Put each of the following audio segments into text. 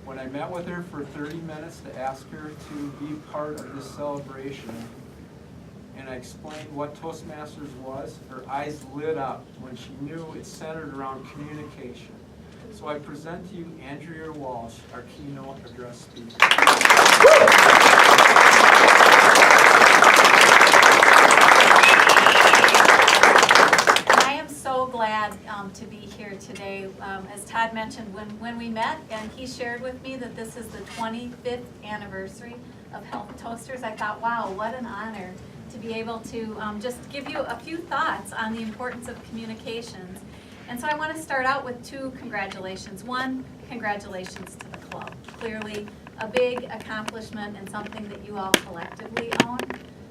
When I met with her for 30 minutes to ask her to be part of this celebration, and I explained what Toastmasters was, her eyes lit up when she knew it's centered around communication. So I present to you Andrea Walsh, our keynote address speaker. I am so glad to be here today. As Todd mentioned, when we met and he shared with me that this is the 25th anniversary of Health Toasters, I thought, wow, what an honor to be able to just give you a few thoughts on the importance of communications. And so I want to start out with two congratulations. One, congratulations to the club. Clearly a big accomplishment and something that you all collectively own.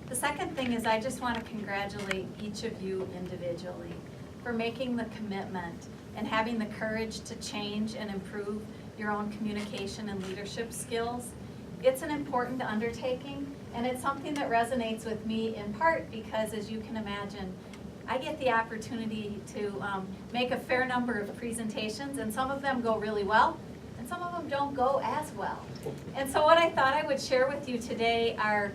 The second thing is I just want to congratulate each of you individually for making the commitment and having the courage to change and improve your own communication and leadership skills. It's an important undertaking, and it's something that resonates with me in part because, as you can imagine, I get the opportunity to make a fair number of presentations, and some of them go really well, and some of them don't go as well. And so what I thought I would share with you today are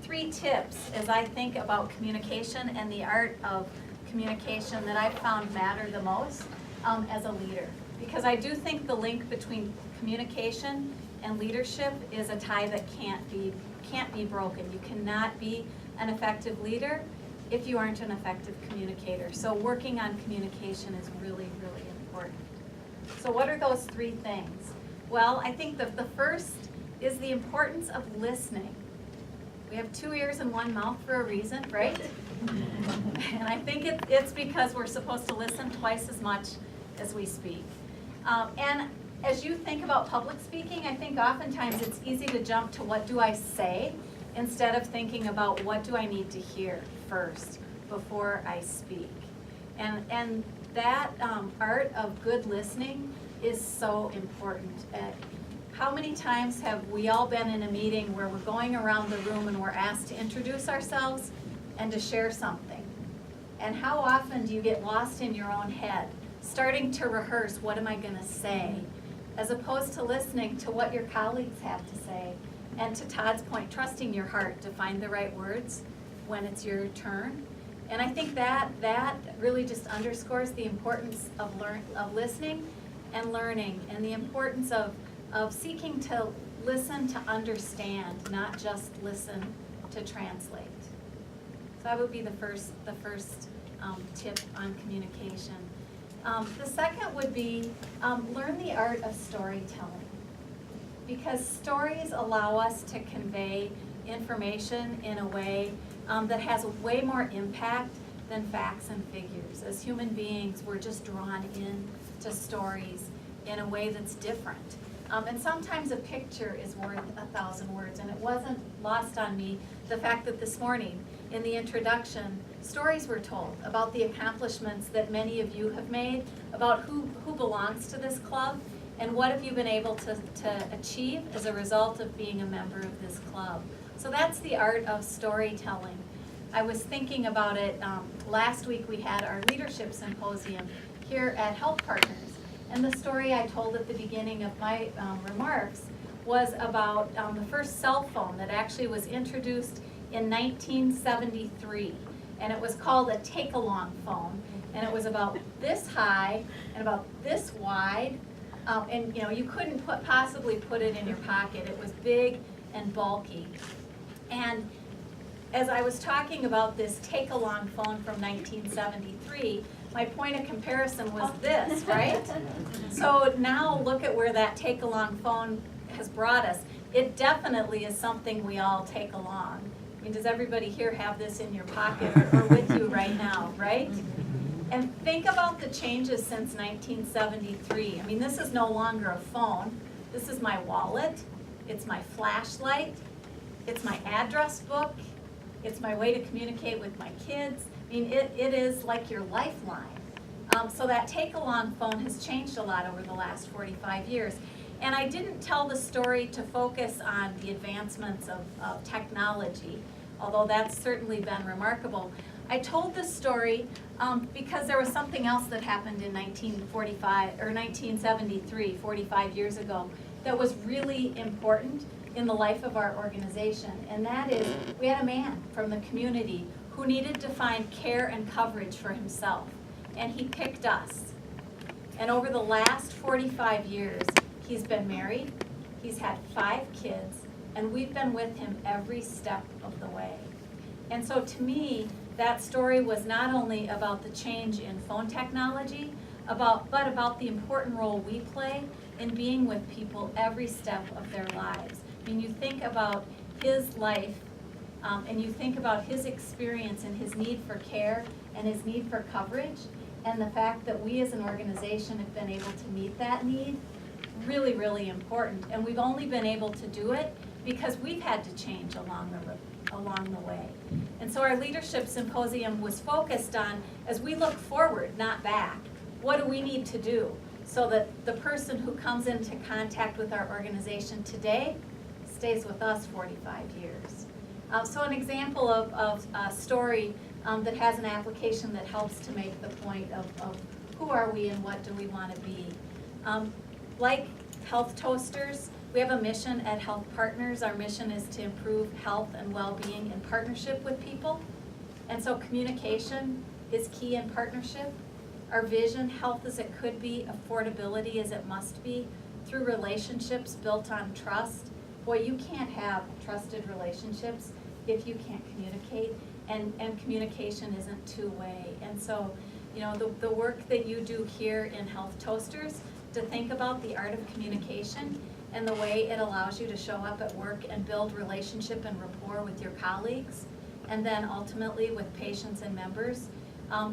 3 tips as I think about communication and the art of communication that I've found matter the most as a leader. Because I do think the link between communication and leadership is a tie that can't be broken. You cannot be an effective leader if you aren't an effective communicator. So working on communication is really, really important. So what are those 3 things? Well, I think the first is the importance of listening. We have 2 ears and 1 mouth for a reason, right? And I think it's because we're supposed to listen twice as much as we speak. And as you think about public speaking, I think oftentimes it's easy to jump to what do I say instead of thinking about what do I need to hear first before I speak. And that art of good listening is so important. How many times have we all been in a meeting where we're going around the room and we're asked to introduce ourselves and to share something? And how often do you get lost in your own head, starting to rehearse what am I going to say, as opposed to listening to what your colleagues have to say, and to Todd's point, trusting your heart to find the right words when it's your turn. And I think that really just underscores the importance of listening and learning, and the importance of seeking to listen to understand, not just listen to translate. So that would be the first tip on communication. The second would be learn the art of storytelling, because stories allow us to convey information in a way that has way more impact than facts and figures. As human beings, we're just drawn in to stories in a way that's different. And sometimes a picture is worth 1,000 words, and it wasn't lost on me the fact that this morning in the introduction, stories were told about the accomplishments that many of you have made, about who belongs to this club, and what have you been able to achieve as a result of being a member of this club. So that's the art of storytelling. I was thinking about it, last week we had our leadership symposium here at HealthPartners, and the story I told at the beginning of my remarks was about the first cell phone that actually was introduced in 1973, and it was called a take-along phone, and it was about this high and about this wide, and you couldn't possibly put it in your pocket. It was big and bulky. And as I was talking about this take-along phone from 1973, my point of comparison was this, right? So now look at where that take-along phone has brought us. It definitely is something we all take along. I mean, does everybody here have this in your pocket or with you right now, right? And think about the changes since 1973. I mean, this is no longer a phone. This is my wallet. It's my flashlight. It's my address book. It's my way to communicate with my kids. I mean, it is like your lifeline. So that take-along phone has changed a lot over the last 45 years. And I didn't tell the story to focus on the advancements of technology, although that's certainly been remarkable. I told this story because there was something else that happened in 1945 or 1973, 45 years ago, that was really important in the life of our organization, and that is we had a man from the community who needed to find care and coverage for himself, and he picked us. And over the last 45 years, he's been married, he's had 5 kids, and we've been with him every step of the way. And so to me, that story was not only about the change in phone technology, but about the important role we play in being with people every step of their lives. I mean, you think about his life, and you think about his experience and his need for care and his need for coverage, and the fact that we as an organization have been able to meet that need, really, really important. And we've only been able to do it because we've had to change along the way. And so our leadership symposium was focused on, as we look forward, not back, what do we need to do so that the person who comes into contact with our organization today stays with us 45 years. So an example of a story that has an application that helps to make the point of who are we and what do we want to be. Like HealthToasters, we have a mission at HealthPartners. Our mission is to improve health and well-being in partnership with people. And so communication is key in partnership. Our vision, health as it could be, affordability as it must be, through relationships built on trust. Boy, you can't have trusted relationships if you can't communicate, and communication isn't two-way. And so, you know, the work that you do here in HealthToasters, to think about the art of communication and the way it allows you to show up at work and build relationship and rapport with your colleagues, and then ultimately with patients and members,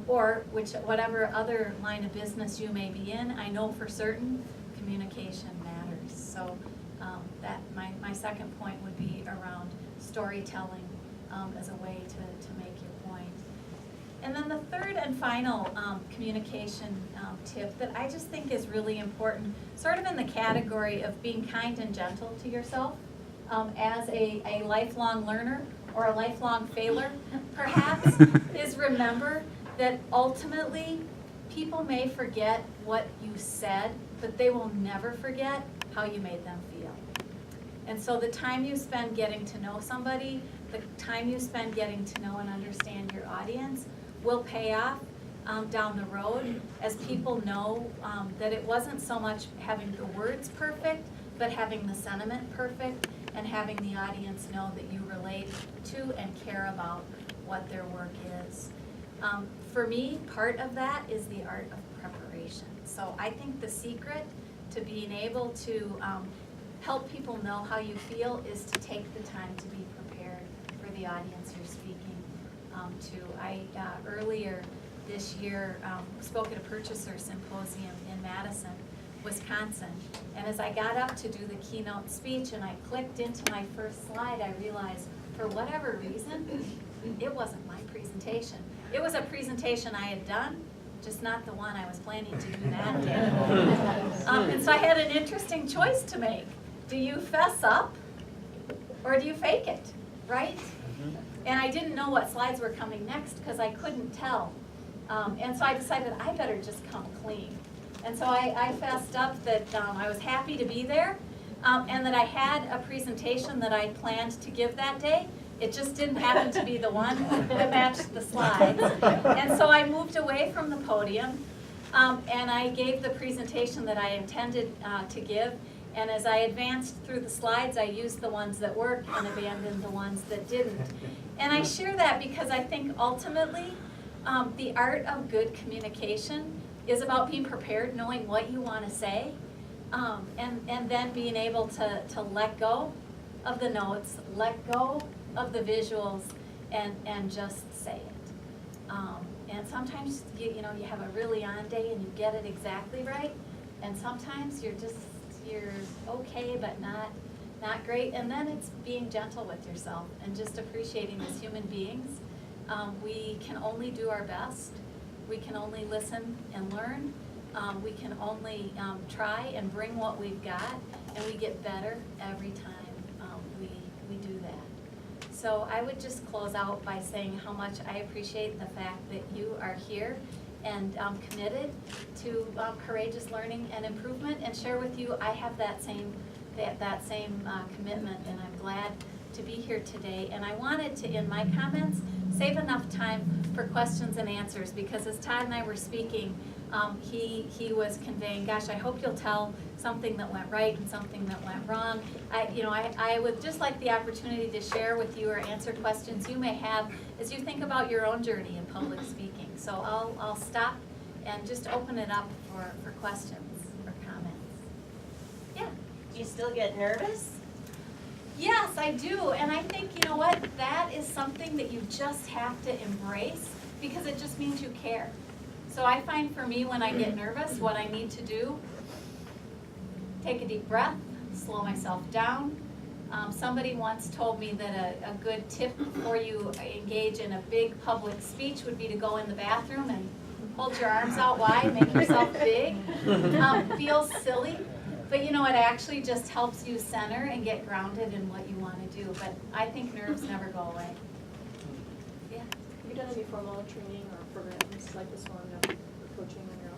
or whatever other line of business you may be in, I know for certain communication matters. So that my second point would be around storytelling as a way to make your point. And then the third and final communication tip that I just think is really important, sort of in the category of being kind and gentle to yourself as a lifelong learner or a lifelong failer, perhaps, is remember that ultimately people may forget what you said, but they will never forget how you made them feel. And so the time you spend getting to know somebody, the time you spend getting to know and understand your audience will pay off down the road as people know that it wasn't so much having the words perfect, but having the sentiment perfect and having the audience know that you relate to and care about what their work is. For me, part of that is the art of preparation. So I think the secret to being able to help people know how you feel is to take the time to be prepared for the audience you're speaking to. I earlier this year spoke at a purchaser symposium in Madison, Wisconsin, and as I got up to do the keynote speech and I clicked into my first slide, I realized for whatever reason, it wasn't my presentation. It was a presentation I had done, just not the one I was planning to do that day. And so I had an interesting choice to make. Do you fess up or do you fake it, right? And I didn't know what slides were coming next because I couldn't tell. And so I decided I better just come clean. And so I fessed up that I was happy to be there and that I had a presentation that I planned to give that day. It just didn't happen to be the one that matched the slides. And so I moved away from the podium and I gave the presentation that I intended to give. And as I advanced through the slides, I used the ones that worked and abandoned the ones that didn't. And I share that because I think ultimately the art of good communication is about being prepared, knowing what you want to say, and then being able to let go of the notes, let go of the visuals, and just say it. And sometimes you have a really on day and you get it exactly right, and sometimes you're okay but not great. And then it's being gentle with yourself and just appreciating as human beings. We can only do our best. We can only listen and learn. We can only try and bring what we've got, and we get better every time we do that. So I would just close out by saying how much I appreciate the fact that you are here and committed to courageous learning and improvement, and share with you I have that same that same commitment, and I'm glad to be here today. And I wanted to, in my comments, save enough time for questions and answers, because as Todd and I were speaking, he was conveying, gosh, I hope you'll tell something that went right and something that went wrong. I would just like the opportunity to share with you or answer questions you may have as you think about your own journey in public speaking. So I'll stop and just open it up for questions or comments. Yeah. Do you still get nervous? Yes, I do, and I think, you know what, that is something that you just have to embrace, because it just means you care. So I find for me, when I get nervous, what I need to do, take a deep breath, slow myself down. Somebody once told me that a good tip before you engage in a big public speech would be to go in the bathroom and hold your arms out wide, make yourself big. Feels silly. But you know, it actually just helps you center and get grounded in what you want to do. But I think nerves never go away. Yeah. Have you done any formal training or programs like this one for coaching on your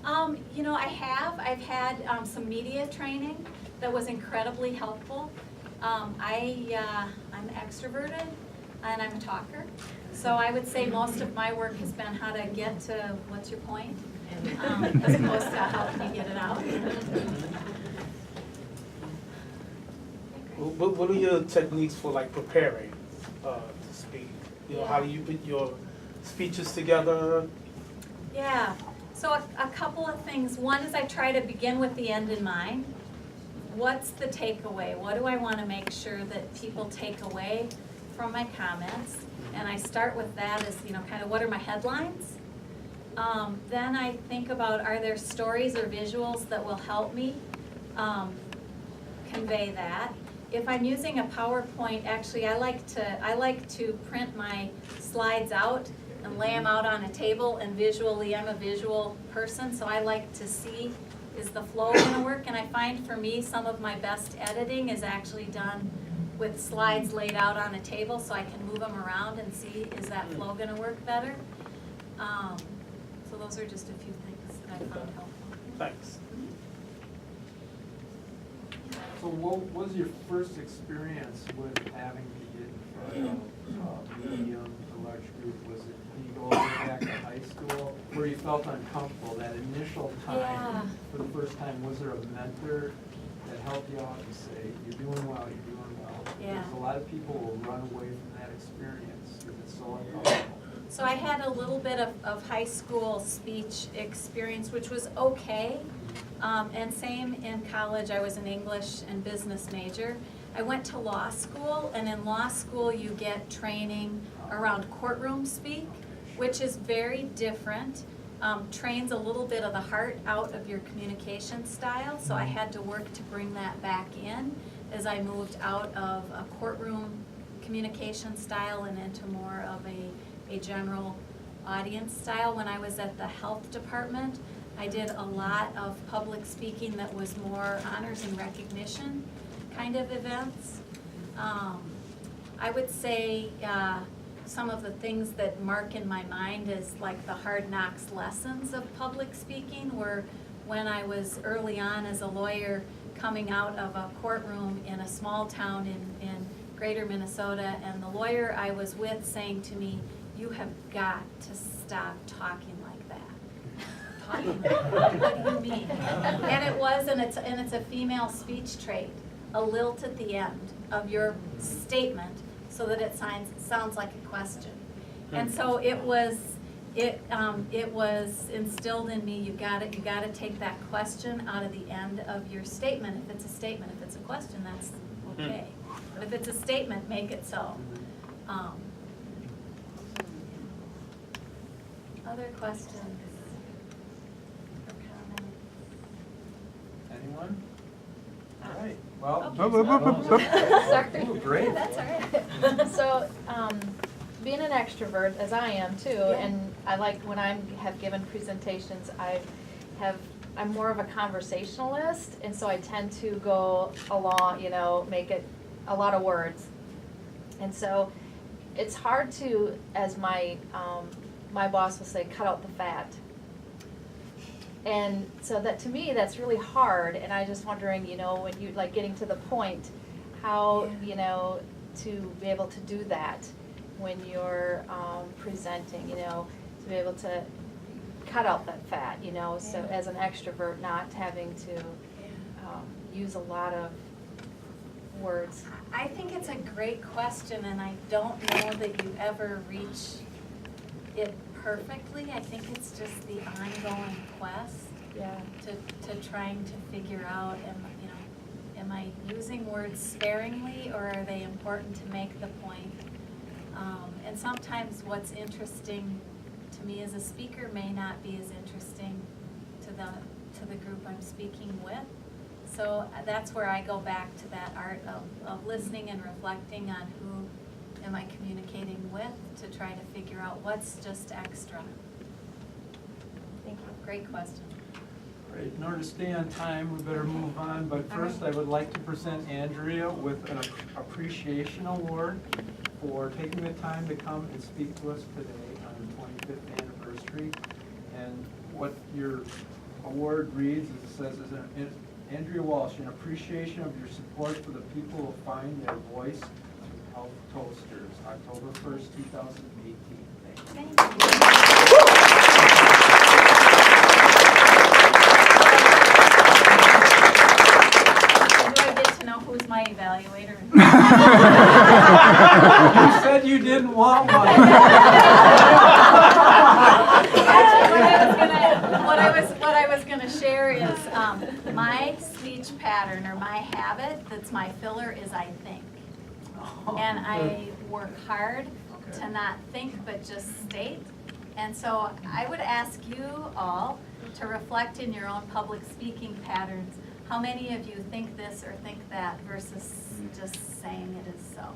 own? I have. I've had some media training that was incredibly helpful. I'm extroverted and I'm a talker. So I would say most of my work has been how to get to what's your point, as opposed to how can you get it out. What are your techniques for like preparing to speak? How do you put your speeches together? Yeah, so a couple of things. One is I try to begin with the end in mind. What's the takeaway? What do I want to make sure that people take away from my comments? And I start with that as, kind of what are my headlines? Then I think about, are there stories or visuals that will help me convey that? If I'm using a PowerPoint, actually I like to print my slides out and lay them out on a table, and visually, I'm a visual person, so I like to see, is the flow gonna work? And I find for me, some of my best editing is actually done with slides laid out on a table, so I can move them around and see, is that flow gonna work better? So those are just a few things that I found helpful. Thanks. So what was your first experience with having to get in front of medium to large group? Was it, do you go all the way back to high school where you felt uncomfortable that initial time? Yeah. For the first time, was there a mentor that helped you out and say, you're doing well, you're doing well? Yeah. Because a lot of people will run away from that experience because it's so uncomfortable. So I had a little bit of high school speech experience, which was okay. And same in college. I was an English and business major. I went to law school, and in law school you get training around courtroom speak, which is very different. Trains a little bit of the heart out of your communication style, so I had to work to bring that back in as I moved out of a courtroom communication style and into more of a general audience style. When I was at the health department, I did a lot of public speaking that was more honors and recognition kind of events. I would say some of the things that mark in my mind is like the hard knocks lessons of public speaking were when I was early on as a lawyer coming out of a courtroom in a small town in greater Minnesota, and the lawyer I was with saying to me, "You have got to stop talking like that." Talking? What do you mean? And it was, and it's a female speech trait, a lilt at the end of your statement so that it sounds like a question. And so it was instilled in me, you gotta take that question out of the end of your statement. If it's a statement, if it's a question, that's okay. But if it's a statement, make it so. Other questions or comments? Anyone? All right, well. Sorry. Oh, great. That's all right. So, being an extrovert, as I am too, and I like when I have given presentations, I'm more of a conversationalist, and so I tend to go along, make it a lot of words. And so it's hard to, as my boss will say, cut out the fat. And so that, to me, that's really hard, and I just wondering, you know, when you, like, getting to the point, how, you know, to be able to do that when you're presenting, you know, to be able to cut out that fat, you know, so as an extrovert, not having to use a lot of words. I think it's a great question, and I don't know that you ever reach it perfectly. I think it's just the ongoing quest Yeah. to trying to figure out, am I using words sparingly, or are they important to make the point? And sometimes what's interesting to me as a speaker may not be as interesting to the group I'm speaking with. So that's where I go back to that art of listening and reflecting on who am I communicating with, to try to figure out what's just extra. Thank you. Great question. Great. In order to stay on time, we better move on, but first I would like to present Andrea with an appreciation award for taking the time to come and speak to us today on the 25th anniversary. And what your award reads, is it says, is Andrea Walsh, in appreciation of your support for the people who find their voice through Health Toasters, October 1st, 2018. Thank you. Thank you. Do I get to know who's my evaluator? You said you didn't want one. What I was gonna share is my speech pattern, or my habit that's my filler, is I think. And I work hard to not think but just state. And so I would ask you all to reflect in your own public speaking patterns. How many of you think this or think that versus just saying it is so?